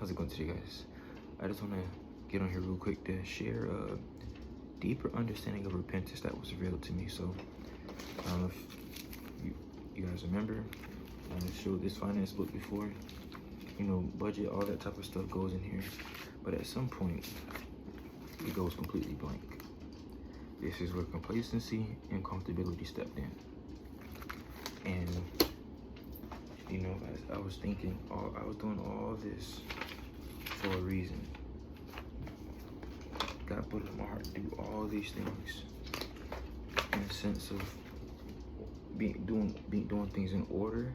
How's it going today, guys? I just want to get on here real quick to share a deeper understanding of repentance that was revealed to me. So, if you guys remember, I showed this finance book before. You know, budget, all that type of stuff goes in here. But at some point, it goes completely blank. This is where complacency and comfortability stepped in. And, you know, I was thinking, I was doing all this for a reason. God put it in my heart to do all these things in a sense of doing things in order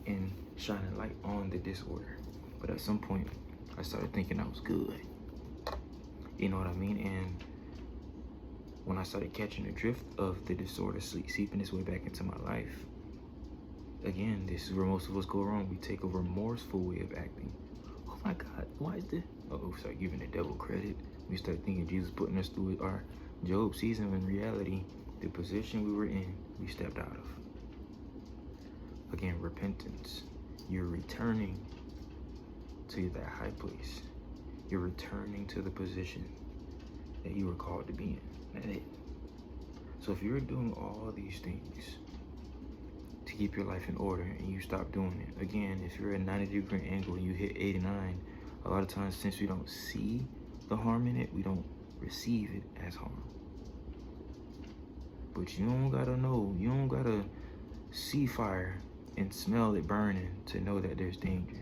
and shining light on the disorder. But at some point, I started thinking I was good. You know what I mean? And when I started catching the drift of the disorder seeping its way back into my life, again, this is where most of us go wrong. We take a remorseful way of acting. Oh my God, why is this? We start giving the devil credit. We start thinking Jesus putting us through our Job season, when in reality, the position we were in, we stepped out of. Again, repentance. You're returning to that high place. You're returning to the position that you were called to be in. That's it. So if you're doing all these things to keep your life in order and you stop doing it, again, if you're at a 90-degree angle and you hit 89, a lot of times, since we don't see the harm in it, we don't receive it as harm. But you don't gotta know, you don't gotta see fire and smell it burning to know that there's danger.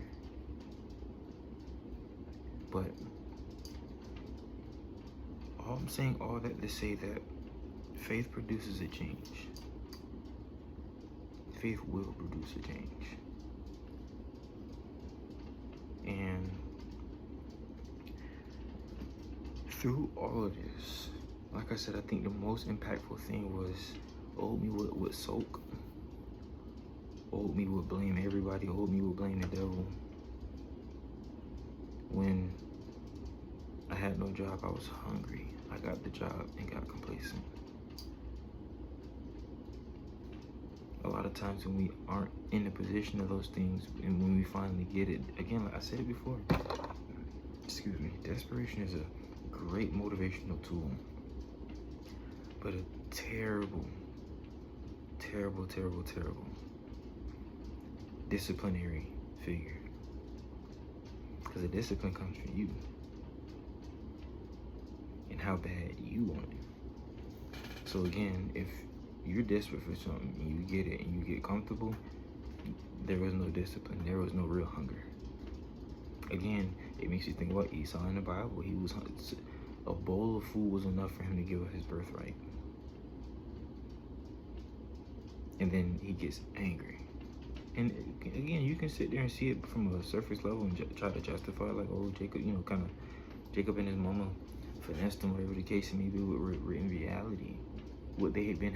But I'm saying all that to say that faith produces a change. Faith will produce a change. And through all of this, like I said, I think the most impactful thing was old me would sulk. Old me would blame everybody. Old me would blame the devil. When I had no job, I was hungry. I got the job and got complacent. A lot of times when we aren't in the position of those things, and when we finally get it, again, like I said it before, excuse me, desperation is a great motivational tool, but a terrible disciplinary figure. Because the discipline comes from you and how bad you want it. So again, if you're desperate for something and you get it and you get comfortable, there was no discipline. There was no real hunger. Again, it makes you think about Esau in the Bible. He was a bowl of food was enough for him to give up his birthright. And then he gets angry. And again, you can sit there and see it from a surface level and try to justify, like, oh, Jacob, you know, kind of Jacob and his mama finessed him, whatever the case may be. With in reality, would they have been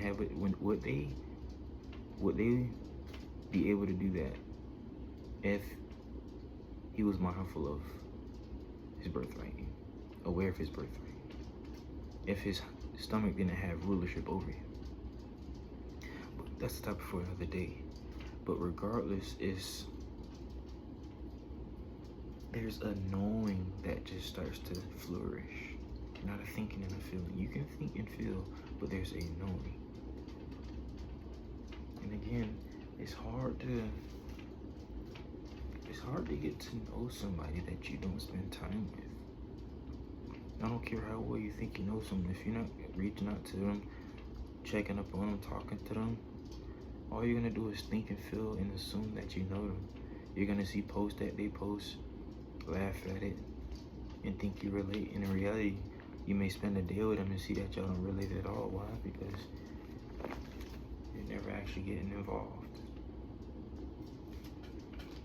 would they be able to do that if he was mindful of his birthright, aware of his birthright, if his stomach didn't have rulership over him? But that's the topic for another day. But regardless, there's a knowing that just starts to flourish, not a thinking and a feeling. You can think and feel, but there's a knowing. And again, it's hard to get to know somebody that you don't spend time with. I don't care how well you think you know someone. If you're not reaching out to them, checking up on them, talking to them, all you're gonna do is think and feel and assume that you know them. You're gonna see posts that they post, laugh at it, and think you relate. And in reality, you may spend a day with them and see that y'all don't relate at all. Why? Because you're never actually getting involved.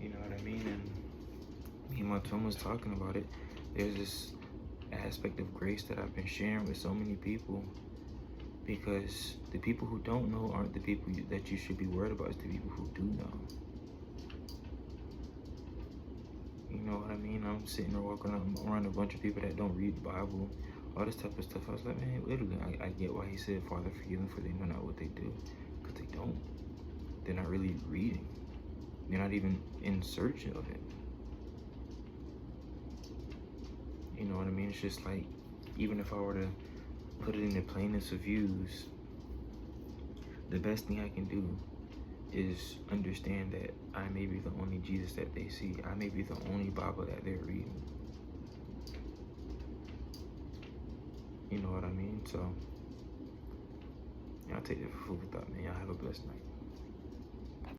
You know what I mean? And me and my twin was talking about it. There's this aspect of grace that I've been sharing with so many people, because the people who don't know aren't the people that you should be worried about. It's the people who do know. You know what I mean? I'm sitting there walking around a bunch of people that don't read the Bible, all this type of stuff. I was like, man, literally, I get why he said, Father, forgive them, for they know not what they do. Because they don't. They're not really reading. They're not even in search of it. You know what I mean? It's just like, even if I were to put it in the plainest of views, the best thing I can do is understand that I may be the only Jesus that they see. I may be the only Bible that they're reading. You know what I mean? So, y'all take that for food for thought, man. Y'all have a blessed night.